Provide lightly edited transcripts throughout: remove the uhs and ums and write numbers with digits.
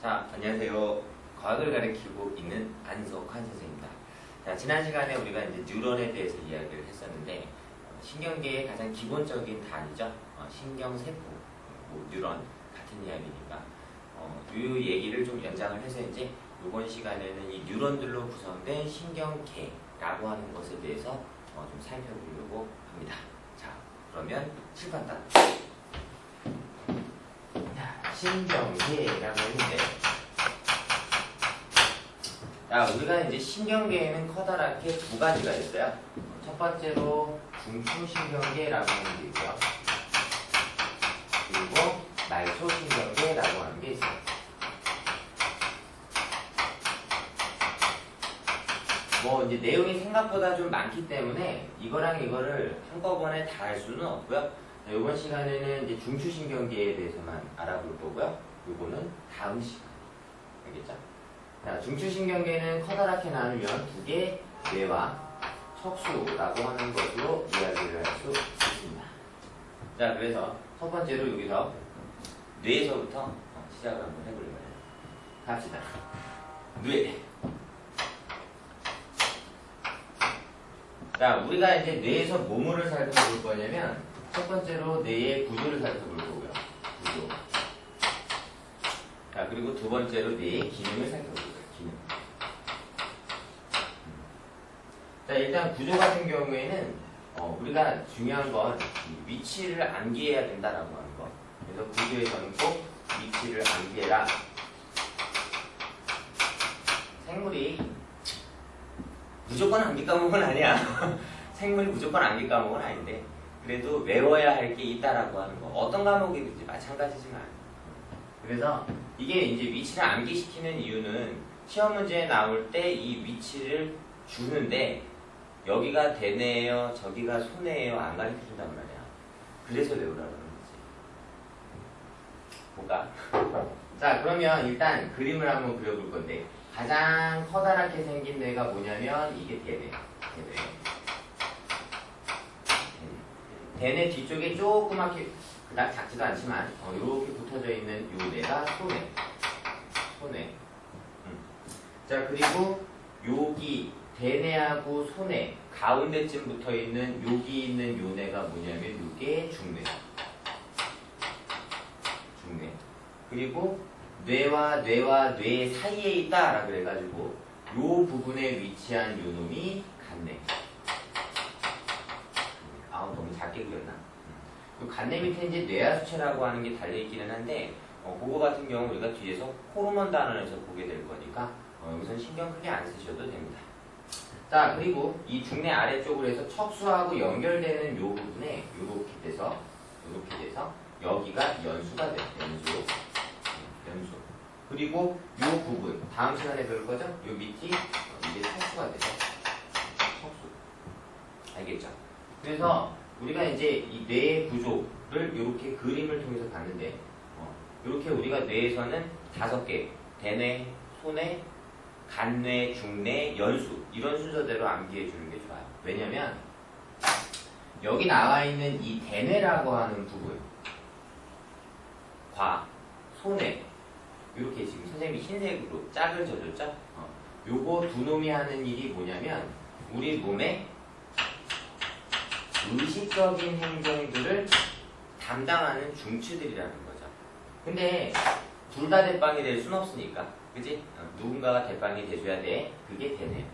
자, 안녕하세요. 과학을 가르치고 있는 안석환 선생입니다. 자, 지난 시간에 우리가 이제 뉴런에 대해서 이야기를 했었는데, 신경계의 가장 기본적인 단위죠. 신경세포, 뉴런 같은 이야기니까 이 얘기를 좀 연장을 해서 이제 이번 시간에는 이 뉴런들로 구성된 신경계라고 하는 것에 대해서 좀 살펴보려고 합니다. 자, 그러면 칠판단. 신경계라고 했는데, 자, 우리가 이제 신경계에는 커다랗게 두 가지가 있어요. 첫 번째로 중추신경계라고 하는 게 있고요. 그리고 말초신경계라고 하는 게 있어요. 뭐 이제 내용이 생각보다 좀 많기 때문에 이거랑 이거를 한꺼번에 다 할 수는 없고요. 이번 시간에는 이제 중추신경계에 대해서만 알아볼 거고요. 이거는 다음 시간. 알겠죠? 자, 중추신경계는 커다랗게 나누면 두 개, 뇌와 척수라고 하는 것으로 이야기를 할 수 있습니다. 자, 그래서 첫 번째로 여기서 뇌에서부터 시작을 한번 해보려고 해요. 갑시다. 뇌. 자, 우리가 이제 뇌에서 뭐를 살펴볼 거냐면 첫 번째로 뇌의 구조를 살펴볼 거고요. 구조. 자, 그리고 두 번째로 뇌의 기능을 살펴볼 거예요. 기능. 자, 일단 구조 같은 경우에는 우리가 중요한 건 위치를 암기해야 된다라고 하는 거. 그래서 구조에서는 꼭 위치를 암기해라. 생물이 무조건 암기 과목은 아니야. 생물이 무조건 암기 과목은 아닌데 그래도 외워야 할 게 있다라고 하는 거. 어떤 과목이든지 마찬가지지만. 그래서 이게 이제 위치를 암기시키는 이유는 시험 문제에 나올 때 이 위치를 주는데 여기가 대뇌예요, 저기가 소뇌예요 안 가르쳐준단 말이야. 그래서 외우라는 거지. 볼까? 자, 그러면 일단 그림을 한번 그려볼 건데 가장 커다랗게 생긴 뇌가 뭐냐면 이게 대뇌. 대뇌 뒤쪽에 조그맣게 그닥 작지도 않지만 이렇게 붙어져 있는 요 뇌가 소뇌. 자, 그리고 여기 대뇌하고 소뇌 가운데쯤 붙어 있는 여기 있는 요 뇌가 뭐냐면 요게 중뇌. 그리고 뇌와 뇌 사이에 있다라 그래가지고 요 부분에 위치한 요 놈이 간뇌. 너무 작게 그렸나? 간뇌 밑에 이제 뇌하수체라고 하는 게 달려있기는 한데 그거 같은 경우 우리가 뒤에서 호르몬 단원에서 보게 될 거니까 여기서는 신경 크게 안 쓰셔도 됩니다. 자, 그리고 이 중뇌 아래쪽으로 해서 척수하고 연결되는 요 부분에 이렇게 돼서 여기가 연수가 돼요. 연수. 그리고 요 부분 다음 시간에 배울 거죠? 요 밑이 이게 척수가 돼서 척수. 알겠죠? 그래서 우리가 이제 이 뇌의 구조를 이렇게 그림을 통해서 봤는데 이렇게 우리가 뇌에서는 5개 대뇌, 소뇌, 간뇌, 중뇌, 연수 이런 순서대로 암기해 주는 게 좋아요. 왜냐면 여기 나와 있는 이 대뇌라고 하는 부분 과 소뇌 이렇게 지금 선생님이 흰색으로 짝을 져줬죠? 요거 두 놈이 하는 일이 뭐냐면 우리 몸에 의식적인 행동들을 담당하는 중추들이라는 거죠. 근데 둘 다 대빵이 될 순 없으니까, 그지? 누군가가 대빵이 돼줘야 돼. 그게 대뇌.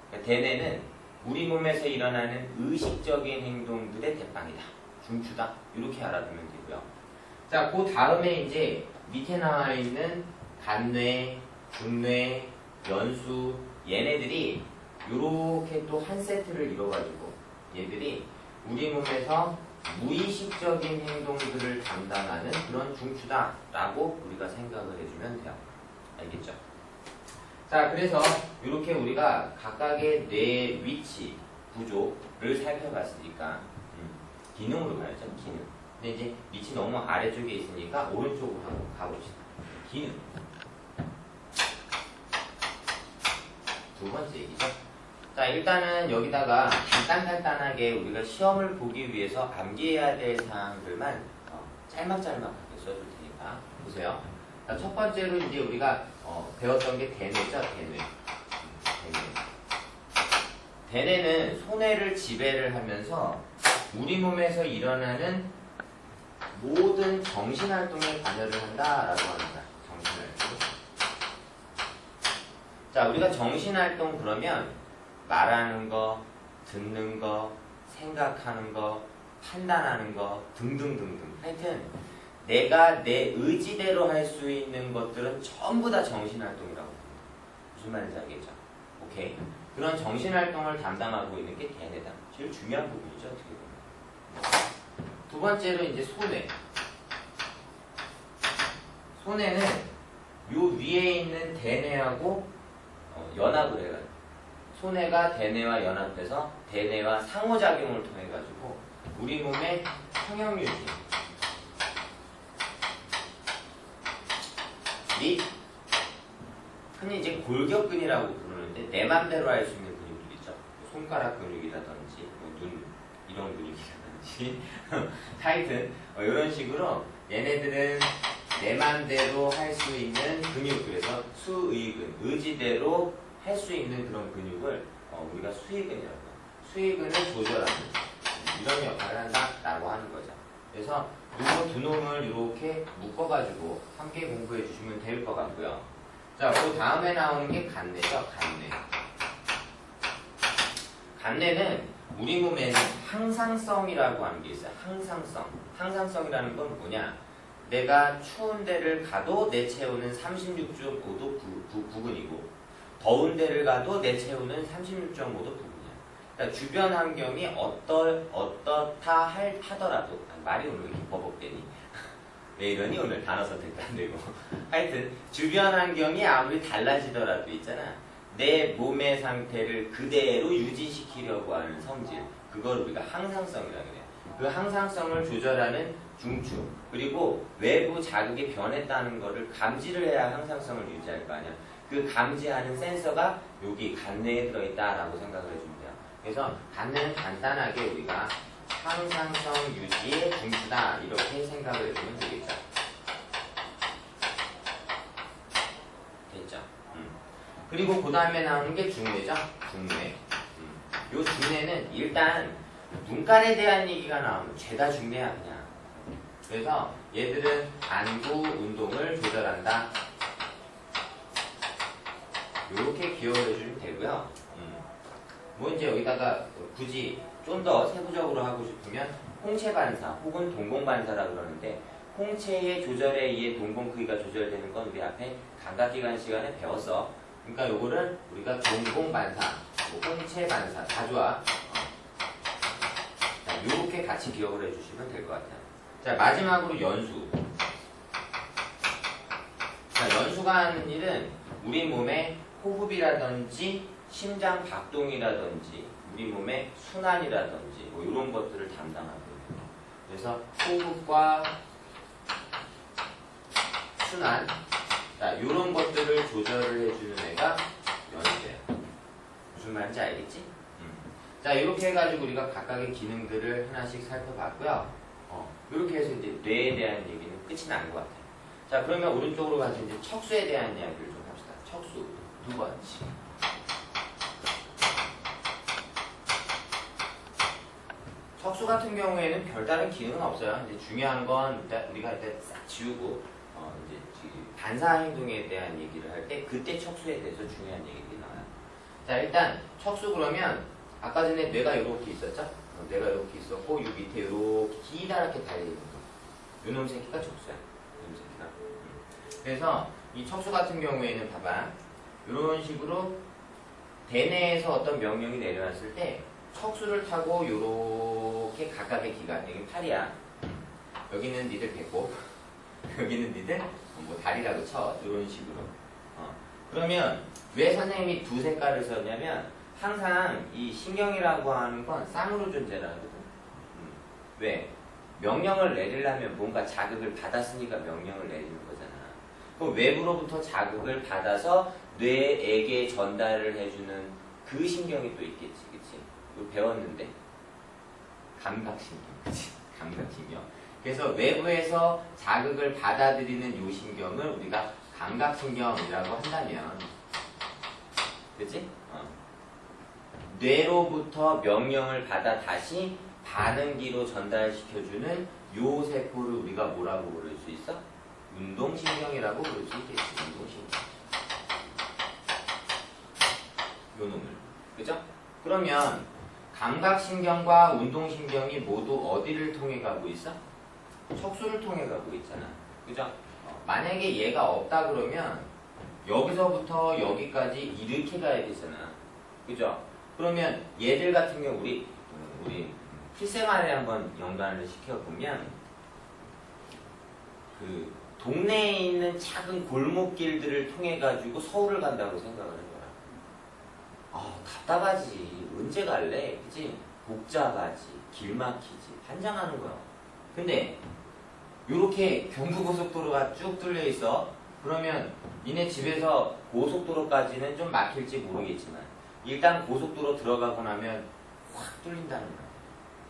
그러니까 대뇌는 우리 몸에서 일어나는 의식적인 행동들의 대빵이다. 중추다. 이렇게 알아두면 되고요. 자, 그 다음에 이제 밑에 나와 있는 간뇌, 중뇌, 연수 얘네들이 이렇게 또 한 세트를 이뤄가지고 얘들이 우리 몸에서 무의식적인 행동들을 담당하는 그런 중추다라고 우리가 생각을 해주면 돼요. 알겠죠? 자, 그래서 이렇게 우리가 각각의 뇌 위치, 구조를 살펴봤으니까 기능으로 가야죠. 기능. 근데 이제 밑이 너무 아래쪽에 있으니까 오른쪽으로 한번 가봅시다. 기능. 두 번째 얘기죠. 자, 일단은 여기다가 간단하게 우리가 시험을 보기 위해서 암기해야 될 사항들만 짤막하게 써줄 테니까 보세요. 자, 첫 번째로 이제 우리가 배웠던 게 대뇌죠, 대뇌. 대뇌는 소뇌를 지배를 하면서 우리 몸에서 일어나는 모든 정신활동에 관여를 한다라고 합니다. 정신활동. 자, 우리가 정신활동 그러면 말하는 거, 듣는 거, 생각하는 거, 판단하는 거 등등등등. 하여튼 내가 내 의지대로 할 수 있는 것들은 전부 다 정신활동이라고 합니다. 무슨 말인지 알겠죠? 오케이. 그런 정신활동을 담당하고 있는 게 대뇌다. 제일 중요한 부분이죠, 어떻게 보면. 두 번째로 이제 소뇌. 소뇌는 요 위에 있는 대뇌하고 연합을 해가지고 소뇌가 대뇌와 연합해서 대뇌와 상호작용을 통해가지고 우리 몸의 평형유지 및 흔히 이제 골격근이라고 부르는데 내 맘대로 할 수 있는 근육들 있죠. 손가락 근육이라든지 눈 이런 근육이라든지 하여튼 이런 식으로 얘네들은 내 맘대로 할 수 있는 근육, 그래서 수의근, 의지대로 할 수 있는 그런 근육을 우리가 수의근이라고 해요. 수의근을 조절하는 이런 역할을 한다라고 하는 거죠. 그래서 이 두 놈을 이렇게 묶어가지고 함께 공부해 주시면 될 것 같고요. 자, 그 다음에 나오는 게 간뇌죠. 간뇌. 간뇌는 우리 몸에는 항상성이라고 하는 게 있어요. 항상성. 항상성이라는 건 뭐냐? 내가 추운 데를 가도 내 체온은 36.5도 부근이고 더운 데를 가도 내 체온은 36.5도 부근이야. 그러니까 주변 환경이 어떻다 하더라도 말이 오늘 왜 이렇게 버벅대니? 왜 이러니? 오늘 단어 선택도 안 되고 하여튼 주변 환경이 아무리 달라지더라도 있잖아. 내 몸의 상태를 그대로 유지시키려고 하는 성질, 그걸 우리가 항상성이라고 해요. 그 항상성을 조절하는 중추, 그리고 외부 자극이 변했다는 것을 감지를 해야 항상성을 유지할 거 아니야. 그 감지하는 센서가 여기 간뇌에 들어있다라고 생각을 해주면 돼요. 그래서 간뇌는 간단하게 우리가 항상성 유지의 중추다 이렇게 생각을 해주면 되겠죠. 됐죠? 그리고 그 다음에 나오는 게 중뇌죠. 중뇌. 요 중뇌는 일단 눈깔에 대한 얘기가 나오면 죄다 중뇌야 그냥. 그래서 얘들은 안구 운동을 조절한다. 요렇게 기억을 해주면 되고요. 뭐 이제 여기다가 굳이 좀 더 세부적으로 하고 싶으면 홍채 반사 혹은 동공 반사라고 그러는데 홍채의 조절에 의해 동공 크기가 조절되는 건 우리 앞에 감각기관 시간에 배웠어. 그러니까 요거를 우리가 동공 반사, 홍채 반사 다 좋아. 자, 요렇게 같이 기억을 해주시면 될 것 같아요. 자, 마지막으로 연수. 자, 연수가 하는 일은 우리 몸의 호흡이라든지 심장 박동이라든지 우리 몸의 순환이라든지 뭐 이런 것들을 담당하고 있는. 그래서 호흡과 순환, 자, 이런 것들을 조절을 해주는 애가 연수예요. 무슨 말인지 알겠지? 자, 이렇게 해가지고 우리가 각각의 기능들을 하나씩 살펴봤고요. 이렇게 해서 이제 뇌에 대한 얘기는 끝이 난 것 같아요. 자, 그러면 오른쪽으로 가서 이제 척수에 대한 이야기를 좀 합시다. 척수 두 번째. 척수 같은 경우에는 별다른 기능은 없어요. 이제 중요한 건 우리가 일단 싹 지우고 이제 반사 행동에 대한 얘기를 할 때 그때 척수에 대해서 중요한 얘기들이 나와요. 자, 일단 척수 그러면 아까 전에 뇌가 이렇게 있었죠? 뇌가 이렇게 있었고 이 밑에 이렇게 기다랗게 달려있는 거. 요놈 새끼가 척수야. 요놈 새끼가. 그래서 이 척수 같은 경우에는 봐봐. 이런 식으로 대뇌에서 어떤 명령이 내려왔을 때 척수를 타고 요렇게 각각의 기관, 여기 팔이야. 여기는 니들 배꼽, 여기는 니들 뭐 다리라고 쳐. 이런 식으로. 그러면 왜 선생님이 두 색깔을 썼냐면 항상 이 신경이라고 하는 건 쌍으로 존재를 하거든. 왜? 명령을 내리려면 뭔가 자극을 받았으니까 명령을 내리는 거잖아. 그럼 외부로부터 자극을 받아서 뇌에게 전달을 해주는 그 신경이 또 있겠지, 그치? 이거 배웠는데 감각신경, 그치? 감각신경. 그래서 외부에서 자극을 받아들이는 요 신경을 우리가 감각신경이라고 한다면, 그치? 뇌로부터 명령을 받아 다시 반응기로 전달시켜주는 요 세포를 우리가 뭐라고 부를 수 있어? 운동신경이라고 부를 수 있겠지. 운동신경. 요 놈을. 그죠? 그러면 감각신경과 운동신경이 모두 어디를 통해 가고 있어? 척수를 통해 가고 있잖아. 그죠? 만약에 얘가 없다 그러면 여기서부터 여기까지 이렇게 가야 되잖아. 그죠? 그러면 얘들 같은 경우 우리 필생활에 한번 연관을 시켜보면 그 동네에 있는 작은 골목길들을 통해 가지고 서울을 간다고 생각을 해봐라. 아, 답답하지. 언제 갈래? 그치? 복잡하지. 길 막히지. 환장하는 거야. 근데 요렇게 경부고속도로가 쭉 뚫려 있어. 그러면 니네 집에서 고속도로까지는 좀 막힐지 모르겠지만 일단 고속도로 들어가고 나면 확 뚫린다는 거야.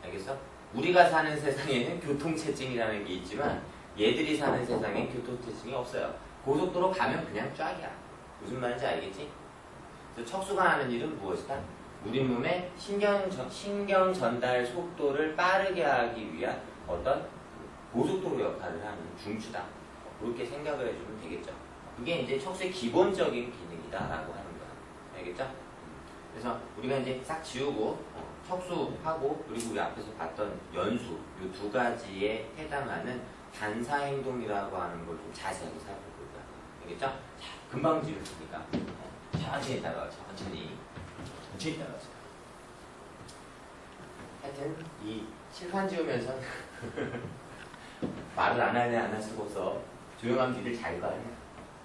알겠어? 우리가 사는 세상에는 교통체증이라는 게 있지만 얘들이 사는 세상엔 교통체증이 없어요. 고속도로 가면 그냥 쫙이야. 무슨 말인지 알겠지? 그래서 척수가 하는 일은 무엇이다? 우리 몸의 신경 전달 속도를 빠르게 하기 위한 어떤 고속도로 역할을 하는 중추다. 그렇게 생각을 해주면 되겠죠. 그게 이제 척수의 기본적인 기능이다라고 하는 거야. 알겠죠? 그래서 우리가 이제 싹 지우고 척수하고 그리고 우리 앞에서 봤던 연수 이 두 가지에 해당하는 반사행동이라고 하는 걸 좀 자세하게 살펴볼 거야. 알겠죠? 자, 금방 지웠으니까 천천히 따라와. 천천히 따라와. 하여튼 이 칠판 지우면서 말을 안 하냐 안 할 수가 없어. 조용한 귀를 잘 봐야 해.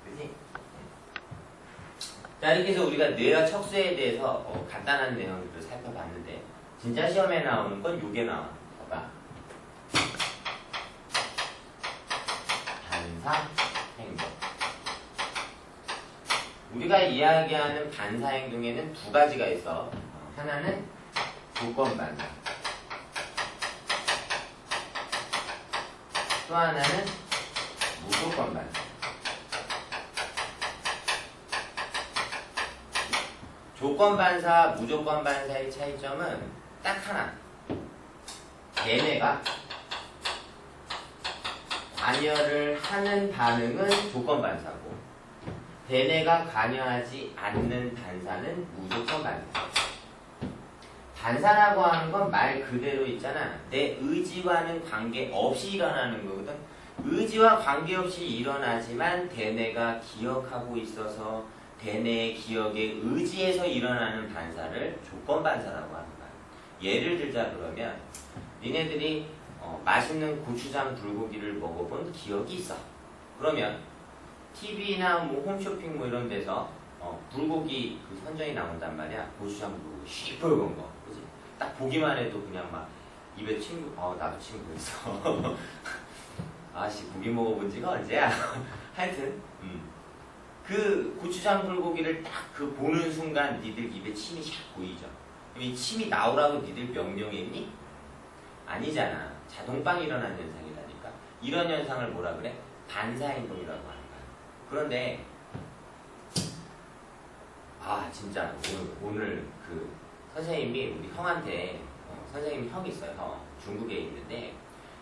그치? 자, 이렇게 해서 우리가 뇌와 척수에 대해서 간단한 내용들을 살펴봤는데 진짜 시험에 나오는 건 요게 나와. 봐봐. 반사행동. 우리가 이야기하는 반사행동에는 두 가지가 있어. 하나는 조건반사. 또 하나는 무조건반사. 조건반사, 무조건반사의 차이점은 딱 하나. 얘네가 관여를 하는 반응은 조건반사고 얘네가 관여하지 않는 반사는 무조건반사. 반사라고 하는 건 말 그대로 있잖아. 내 의지와는 관계없이 일어나는 거거든. 의지와 관계없이 일어나지만 대뇌가 기억하고 있어서 대뇌의 기억에 의지해서 일어나는 반사를 조건반사라고 하는 거야. 예를 들자 그러면 니네들이 맛있는 고추장 불고기를 먹어본 기억이 있어. 그러면 TV나 뭐 홈쇼핑 뭐 이런 데서 불고기 그 선전이 나온단 말이야. 고추장 불고기 시뻘건 거. 그치? 딱 보기만 해도 그냥 막 입에 침, 나도 침 고였어. 아씨, 고기 먹어본 지가 언제야? 하여튼, 그 고추장 불고기를 딱 그 보는 순간 니들 입에 침이 샥 보이죠? 그럼 이 침이 나오라고 니들 명령했니? 아니잖아. 자동빵 일어나는 현상이라니까. 이런 현상을 뭐라 그래? 반사행동이라고 하는 거야. 그런데 진짜 오늘 그 선생님이 우리 형한테 선생님 형이 있어요. 중국에 있는데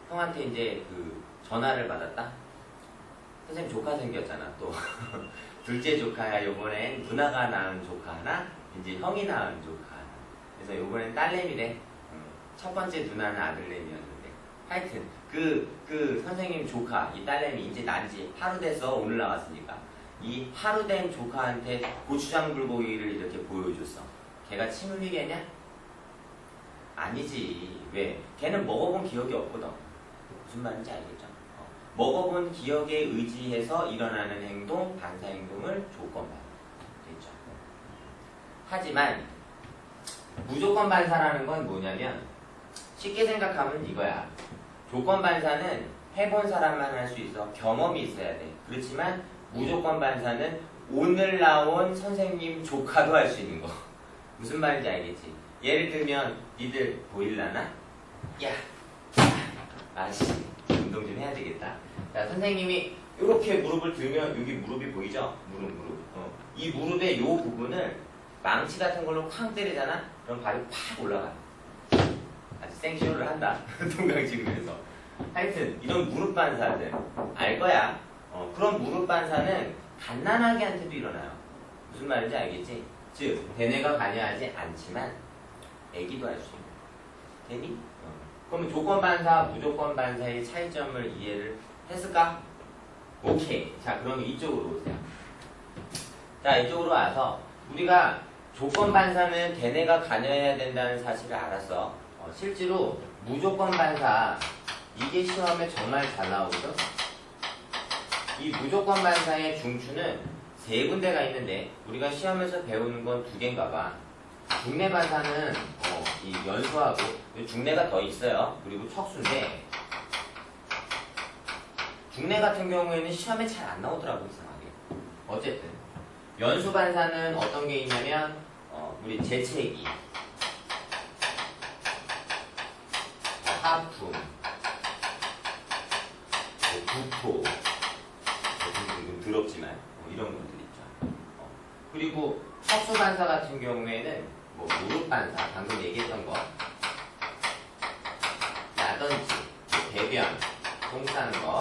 형한테 이제 그 전화를 받았다. 선생님 조카 생겼잖아 또. 둘째 조카야. 요번엔 누나가 낳은 조카 하나, 이제 형이 낳은 조카 하나. 그래서 요번엔 딸내미래. 첫 번째 누나는 아들내미였는데 하여튼 그 선생님 조카 이 딸내미 이제 난지 하루 돼서 오늘 나왔으니까 이 하루 된 조카한테 고추장 불고기를 이렇게 보여줬어. 걔가 침 흘리겠냐? 아니지. 왜? 걔는 먹어본 기억이 없거든. 무슨 말인지 알겠죠? 먹어본 기억에 의지해서 일어나는 행동, 반사행동을 조건반사. 됐죠? 하지만 무조건반사라는 건 뭐냐면 쉽게 생각하면 이거야. 조건반사는 해본 사람만 할 수 있어. 경험이 있어야 돼. 그렇지만 무조건반사는 오늘 나온 선생님 조카도 할 수 있는 거. 무슨 말인지 알겠지? 예를 들면 니들 보일라나? 야, 아씨 운동 좀 해야 되겠다. 자, 선생님이 이렇게 무릎을 들면 여기 무릎이 보이죠? 무릎. 이 무릎의 요 부분을 망치 같은 걸로 쾅 때리잖아? 그럼 발이 팍 올라가. 아주 생쇼를 한다. 동강지구에서. 하여튼 이런 무릎 반사들 알 거야. 그런 무릎 반사는 갓난아기한테도 일어나요. 무슨 말인지 알겠지? 즉 대뇌가 관여하지 않지만 애기도 할 수 있는. 되니? 그러면 조건 반사, 무조건 반사의 차이점을 이해를 했을까? 오케이. 자, 그럼 이쪽으로 오세요. 자, 이쪽으로 와서 우리가 조건 반사는 대뇌가 관여해야 된다는 사실을 알았어. 실제로 무조건 반사 이게 시험에 정말 잘 나오거든. 이 무조건 반사의 중추는 세 군데가 있는데 우리가 시험에서 배우는 건 두 개인가 봐. 중뇌 반사는 이 연수하고 중뇌가 더 있어요. 그리고 척수인데 중뇌 같은 경우에는 시험에 잘 안 나오더라고 이상하게. 어쨌든 연수 반사는 어떤 게 있냐면 우리 재채기, 하품, 구토, 좀 더럽지만 이런 것들 있죠. 그리고 척수 반사 같은 경우에는 뭐 무릎 반사, 방금 얘기했던 거, 라든지 배변, 똥 싸는 거,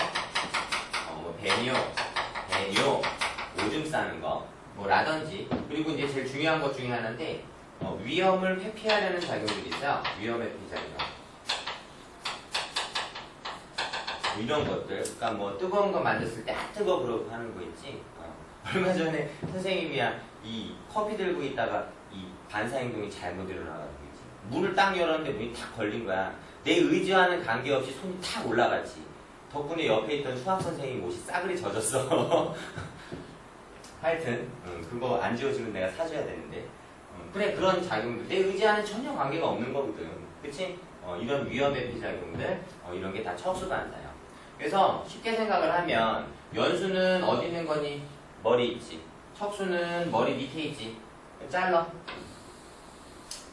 뭐 배뇨, 오줌 싸는 거, 뭐 라든지. 그리고 이제 제일 중요한 것 중에 하나인데 위험을 회피하려는 작용들이 있어요. 위험 회피 작용. 이런 것들, 그러니까 뭐 뜨거운 거 만졌을 때 뜨거 그러고 하는 거 있지. 얼마 전에 선생님이야 이 커피 들고 있다가 이 반사 행동이 잘못 일어나가지고 있지. 문을 딱 열었는데 문이 탁 걸린 거야. 내 의지와는 관계없이 손이 탁 올라갔지. 덕분에 옆에 있던 수학 선생님 옷이 싸그리 젖었어. 하여튼 그거 안 지워주면 내가 사줘야 되는데. 그래, 그런 작용들 내 의지와는 전혀 관계가 없는 거거든. 그치? 이런 위험 회피 작용들 이런 게 다 척수 반사야. 그래서 쉽게 생각을 하면 연수는 어디 있는 거니? 머리 있지. 척수는 머리 밑에 있지.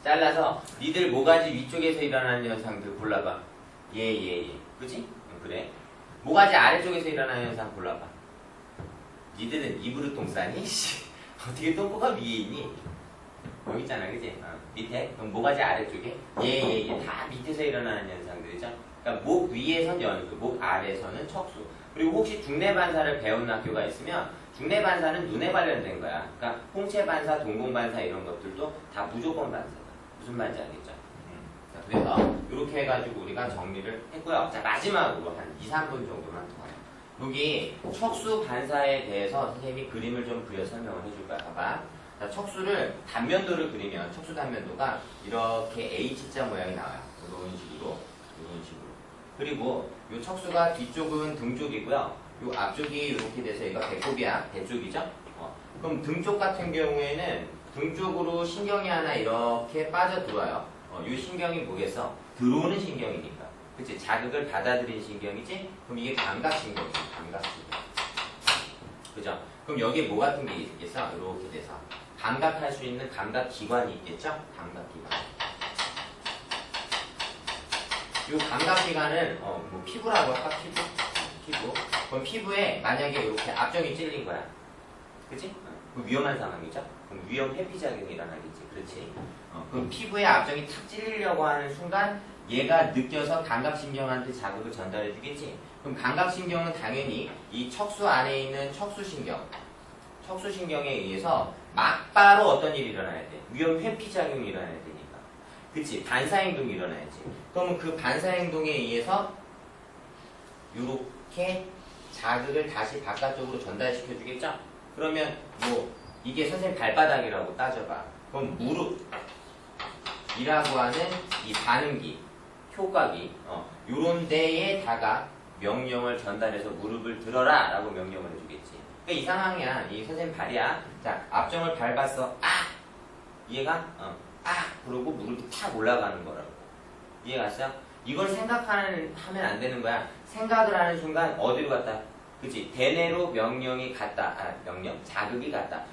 잘라서 니들 모가지 위쪽에서 일어나는 현상들 골라봐. 예. 그치? 그래. 모가지 아래쪽에서 일어나는 현상 골라봐. 니들은 입으로 똥 싸니? 어떻게 똥꼬가 위에 있니? 여기 있잖아, 그치? 밑에. 그럼 모가지 아래쪽에? 예. 다 밑에서 일어나는 현상들이죠. 그러니까 목 위에선 연수, 목 아래에서는 척수. 그리고 혹시 중뇌 반사를 배운 학교가 있으면 중뇌 반사는 눈에 관련된 거야. 그러니까 홍채 반사, 동공 반사 이런 것들도 다 무조건 반사다. 무슨 말인지 알겠죠? 자, 그래서 이렇게 해가지고 우리가 정리를 했고요. 자, 마지막으로 한 2, 3분 정도만 더 해요. 여기 척수 반사에 대해서 선생님이 그림을 좀 그려 설명을 해줄 거야. 봐봐. 자, 척수를 단면도를 그리면 척수 단면도가 이렇게 H자 모양이 나와요. 이런 식으로. 그리고 이 척수가 뒤쪽은 등 쪽이고요. 이 앞쪽이 이렇게 돼서 얘가 배꼽이야. 배 쪽이죠? 그럼 등 쪽 같은 경우에는 등 쪽으로 신경이 하나 이렇게 빠져 들어와요. 이 신경이 뭐겠어? 들어오는 신경이니까. 그치? 자극을 받아들이는 신경이지? 그럼 이게 감각신경이지. 감각신경. 그죠? 그럼 여기에 뭐 같은 게 있겠어? 이렇게 돼서. 감각할 수 있는 감각기관이 있겠죠? 감각기관. 이 감각기관은 뭐 피부라고 할까? 피부. 그럼 피부에 만약에 이렇게 압정이 찔린 거야. 그치? 그럼 위험한 상황이죠? 그럼 위험 회피작용이 일어나겠지. 그렇지? 그럼 피부에 압정이 탁 찔리려고 하는 순간 얘가 느껴서 감각신경한테 자극을 전달해 주겠지? 그럼 감각신경은 당연히 이 척수 안에 있는 척수신경에 의해서 막바로 어떤 일이 일어나야 돼? 위험 회피작용이 일어나야 되니까. 그치? 반사행동이 일어나야지. 그러면 그 반사행동에 의해서 이렇게 자극을 다시 바깥쪽으로 전달시켜 주겠죠? 그러면 뭐 이게 선생님 발바닥이라고 따져봐. 그럼 무릎이라고 하는 이 반응기, 효과기 요런 데에다가 명령을 전달해서 무릎을 들어라 라고 명령을 해주겠지. 그러니까 이 상황이야. 이 선생님 발이야. 자, 앞정을 밟았어. 이해가? 그러고 무릎이 탁 올라가는 거라고. 이해갔어요? 이걸 하면 안 되는 거야. 생각을 하는 순간 어디로 갔다? 그치? 대뇌로 명령이 갔다. 자극이 갔다.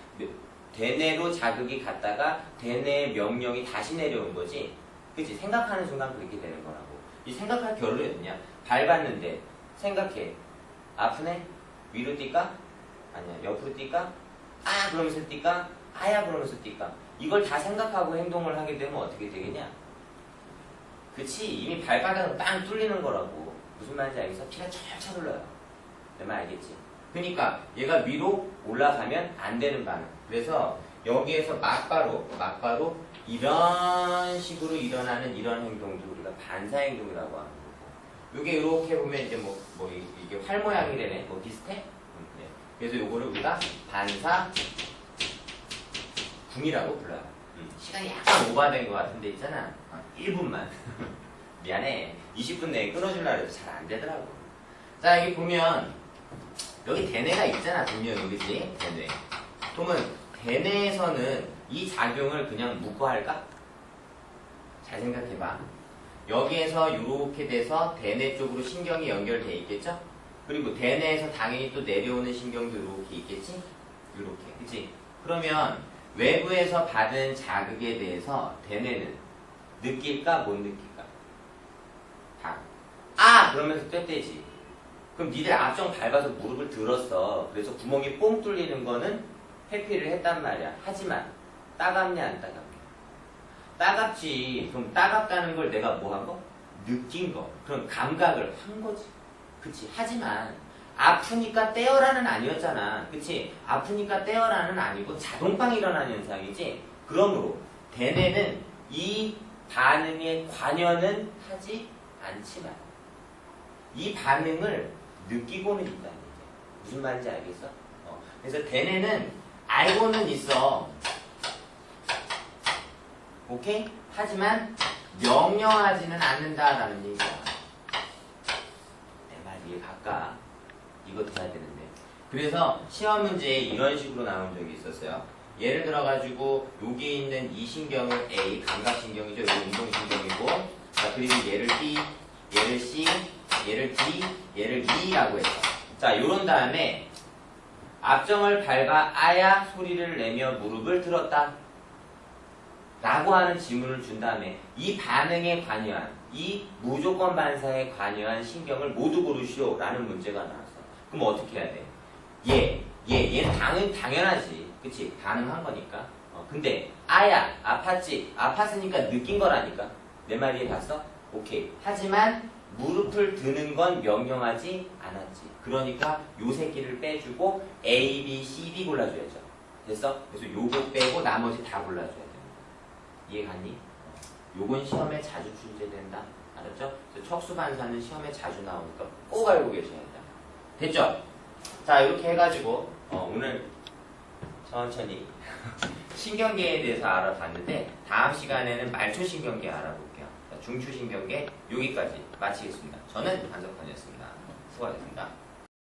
대뇌로 자극이 갔다가 대뇌의 명령이 다시 내려온 거지. 그치? 생각하는 순간 그렇게 되는 거라고. 이 생각할 겨를이 어디냐? 밟았는데 생각해. 아프네? 위로 뛸까? 아니야. 옆으로 뛸까? 아 그러면서 뛸까? 아야 그러면서 뛸까? 이걸 다 생각하고 행동을 하게 되면 어떻게 되겠냐? 그치? 이미 발바닥은 빵 뚫리는 거라고. 무슨 말인지 알겠어? 피가 철철 흘러요. 내 말 알겠지? 그러니까 얘가 위로 올라가면 안 되는 반응. 그래서 여기에서 막바로 이런 식으로 일어나는 이런 행동도 우리가 반사 행동이라고 하는 거고. 이게 이렇게 보면 이제 이게 활 모양이 되네. 뭐 비슷해? 네. 그래서 요거를 우리가 반사 궁이라고 불러요. 시간이 약간 오버된 것 같은데 있잖아. 1분만. 미안해. 20분 내에 끊어주려고 해도 잘 안 되더라고. 자, 여기 보면 여기 대뇌가 있잖아. 분명히 그지? 대뇌. 그러면 대뇌에서는 이 작용을 그냥 묶고 할까? 잘 생각해봐. 여기에서 이렇게 돼서 대뇌 쪽으로 신경이 연결돼 있겠죠? 그리고 대뇌에서 당연히 또 내려오는 신경도 이렇게 있겠지? 이렇게. 그치? 그러면 외부에서 받은 자극에 대해서 대뇌는 느낄까? 못 느낄까? 아! 그러면서 떼떼지. 그럼 니들 앞정 밟아서 무릎을 들었어. 그래서 구멍이 뽕 뚫리는 거는 회피를 했단 말이야. 하지만 따갑냐 안 따갑냐? 따갑지. 그럼 따갑다는 걸 내가 뭐 한 거? 느낀 거. 그럼 감각을 한 거지. 그치? 하지만 아프니까 떼어라는 아니었잖아. 그치? 아프니까 떼어라는 아니고 자동방 일어나는 현상이지. 그러므로 대뇌는 이 반응에 관여는 하지 않지만 이 반응을 느끼고는 있다는 얘기야. 무슨 말인지 알겠어? 그래서 대뇌는 알고는 있어. 오케이? 하지만 명령하지는 않는다라는 얘기야. 내 말 이해 갈까? 이것도 해야 되는데. 그래서 시험 문제에 이런 식으로 나온 적이 있었어요. 예를 들어가지고 여기 있는 이 신경을 A, 감각신경이죠. 이거 운동신경이고, 자, 그리고 얘를 B, 얘를 C, 얘를 D, 얘를 E라고 했어. 자, 요런 다음에 앞정을 밟아 아야 소리를 내며 무릎을 들었다 라고 하는 지문을 준 다음에 이 반응에 관여한, 이 무조건 반사에 관여한 신경을 모두 고르시오 라는 문제가 나왔어. 그럼 어떻게 해야 돼? 얘는 당연하지. 그치? 반응한 거니까. 근데 아야 아팠지? 아팠으니까 느낀 거라니까. 내 말 이해 갔어? 오케이. 하지만 무릎을 드는 건 명령하지 않았지. 그러니까 요 새끼를 빼주고 A, B, C, D 골라줘야죠. 됐어? 그래서 요거 빼고 나머지 다 골라줘야 됩니다. 이해 갔니? 요건 시험에 자주 출제된다. 알았죠? 그래서 척수반사는 시험에 자주 나오니까 꼭 알고 계셔야 된다. 됐죠? 자, 이렇게 해가지고 오늘 천천히 신경계에 대해서 알아봤는데 다음 시간에는 말초신경계 알아볼게요. 중추신경계 여기까지 마치겠습니다. 저는 안석환이었습니다. 수고하셨습니다.